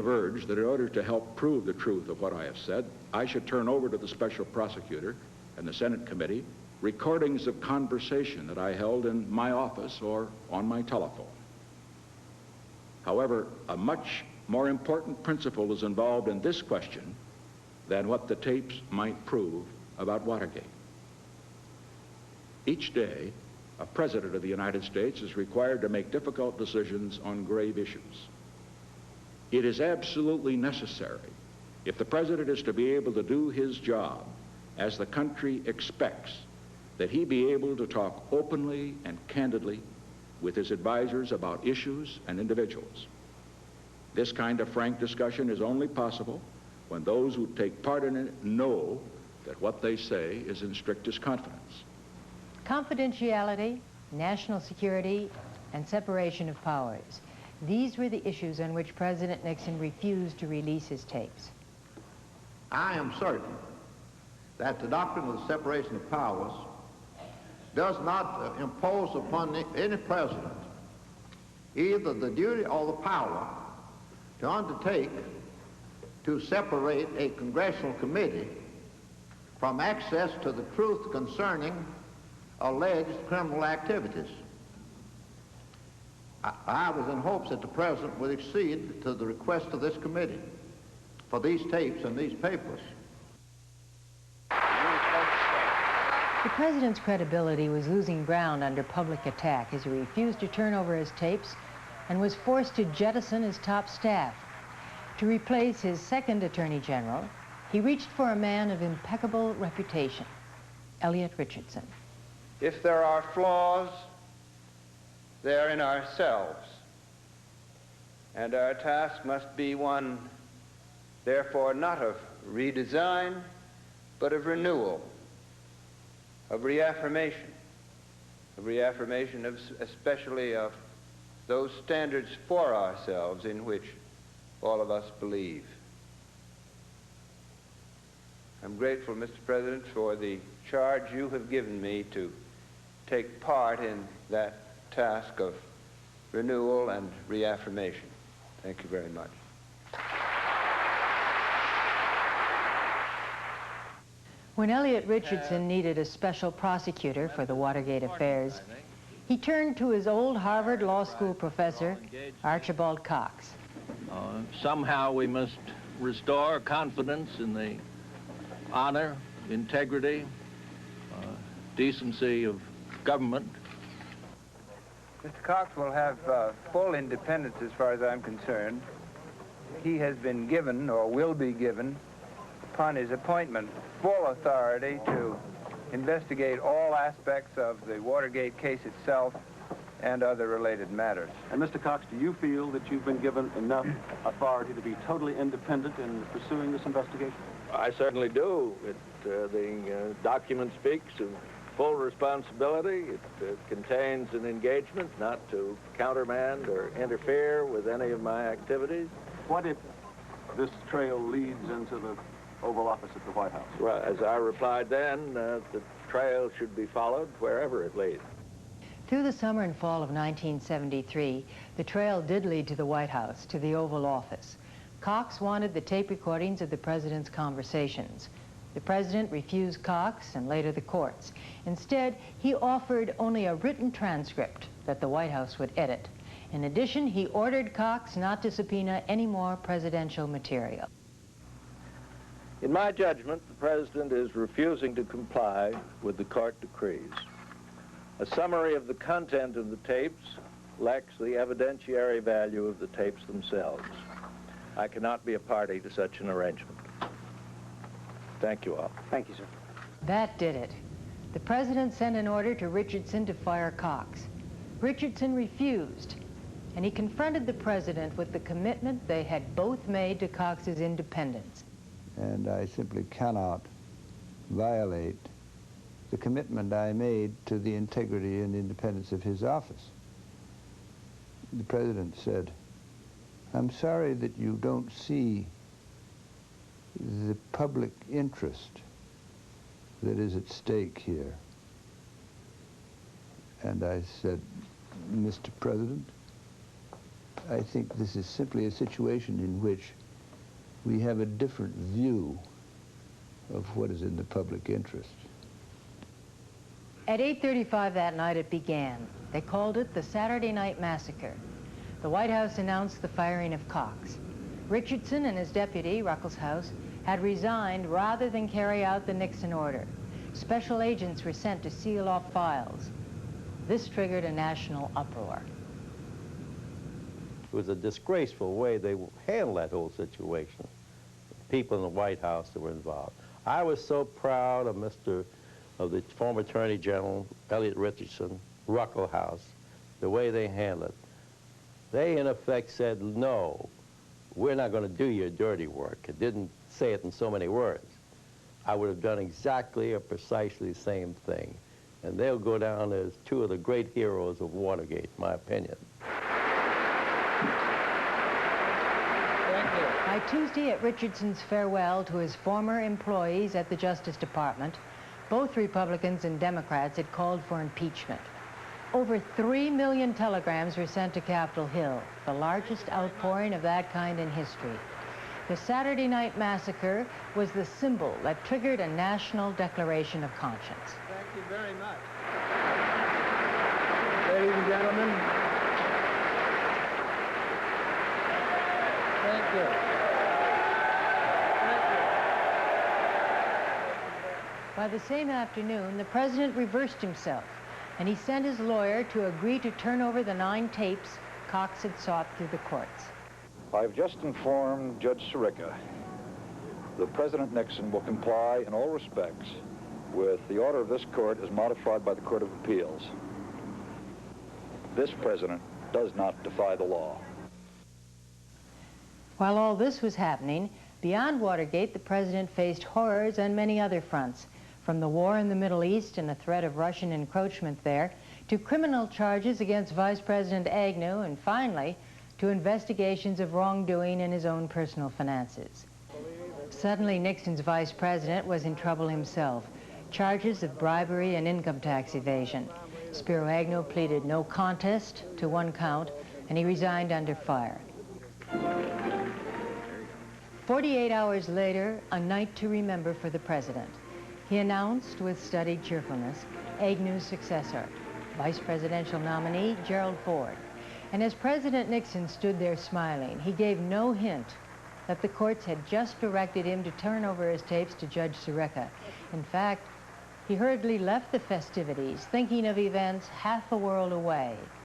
have urged that in order to help prove the truth of what I have said, I should turn over to the special prosecutor and the Senate committee recordings of conversation that I held in my office or on my telephone. However, a much more important principle is involved in this question than what the tapes might prove about Watergate. Each day, a president of the United States is required to make difficult decisions on grave issues. It is absolutely necessary, if the president is to be able to do his job as the country expects, that he be able to talk openly and candidly with his advisors about issues and individuals. This kind of frank discussion is only possible when those who take part in it know that what they say is in strictest confidence. Confidentiality, national security, and separation of powers. These were the issues on which President Nixon refused to release his tapes. I am certain that the doctrine of the separation of powers does not impose upon any president either the duty or the power to undertake to separate a congressional committee from access to the truth concerning alleged criminal activities. I was in hopes that the president would accede to the request of this committee for these tapes and these papers. The president's credibility was losing ground under public attack as he refused to turn over his tapes and was forced to jettison his top staff. To replace his second attorney general, he reached for a man of impeccable reputation, Elliot Richardson. If there are flaws, they are in ourselves, and our task must be one, therefore, not of redesign, but of renewal, of reaffirmation especially of those standards for ourselves in which all of us believe. I'm grateful, Mr. President, for the charge you have given me to take part in that task of renewal and reaffirmation. Thank you very much. When Elliot Richardson needed a special prosecutor for the Watergate affairs, he turned to his old Harvard Law School professor, Archibald Cox. Somehow we must restore confidence in the honor, integrity, decency of government. Mr. Cox will have full independence as far as I'm concerned. He has been given, or will be given, upon his appointment, full authority to investigate all aspects of the Watergate case itself and other related matters. And Mr. Cox, do you feel that you've been given enough authority to be totally independent in pursuing this investigation? I certainly do. The document speaks of full responsibility. It contains an engagement not to countermand or interfere with any of my activities. What if this trail leads into the Oval Office at the White House? Well, as I replied then, the trail should be followed wherever it leads. Through the summer and fall of 1973, the trail did lead to the White House, to the Oval Office. Cox wanted the tape recordings of the president's conversations. The president refused Cox and later the courts. Instead, he offered only a written transcript that the White House would edit. In addition, he ordered Cox not to subpoena any more presidential material. In my judgment, the president is refusing to comply with the court decrees. A summary of the content of the tapes lacks the evidentiary value of the tapes themselves. I cannot be a party to such an arrangement. Thank you all. Thank you, sir. That did it. The president sent an order to Richardson to fire Cox. Richardson refused, and he confronted the president with the commitment they had both made to Cox's independence. And I simply cannot violate the commitment I made to the integrity and independence of his office. The president said, "I'm sorry that you don't see the public interest that is at stake here." And I said, "Mr. President, I think this is simply a situation in which we have a different view of what is in the public interest. At 8:35 that night it began. They called it the Saturday Night Massacre. The White House announced the firing of Cox. Richardson and his deputy, Ruckelshaus, had resigned rather than carry out the Nixon order. Special agents were sent to seal off files. This triggered a national uproar. It was a disgraceful way they handled that whole situation. People in the White House that were involved. I was so proud of the former Attorney General, Elliot Richardson, Ruckelshaus, the way they handled it. They, in effect, said, no, we're not going to do your dirty work. It didn't say it in so many words. I would have done exactly or precisely the same thing. And they'll go down as two of the great heroes of Watergate, in my opinion. By Tuesday, at Richardson's farewell to his former employees at the Justice Department, both Republicans and Democrats had called for impeachment. Over 3 million telegrams were sent to Capitol Hill, the largest outpouring of that kind in history. The Saturday Night Massacre was the symbol that triggered a national declaration of conscience. Thank you very much. Ladies and gentlemen, thank you. By the same afternoon, the president reversed himself, and he sent his lawyer to agree to turn over the 9 tapes Cox had sought through the courts. I've just informed Judge Sirica that President Nixon will comply in all respects with the order of this court as modified by the Court of Appeals. This president does not defy the law. While all this was happening, beyond Watergate, the president faced horrors on many other fronts, from the war in the Middle East and the threat of Russian encroachment there, to criminal charges against Vice President Agnew, and finally, to investigations of wrongdoing in his own personal finances. Suddenly, Nixon's vice president was in trouble himself. Charges of bribery and income tax evasion. Spiro Agnew pleaded no contest to 1 count, and he resigned under fire. 48 hours later, a night to remember for the president. He announced with studied cheerfulness Agnew's successor, vice presidential nominee Gerald Ford. And as President Nixon stood there smiling, he gave no hint that the courts had just directed him to turn over his tapes to Judge Sirica. In fact, he hurriedly left the festivities, thinking of events half a world away.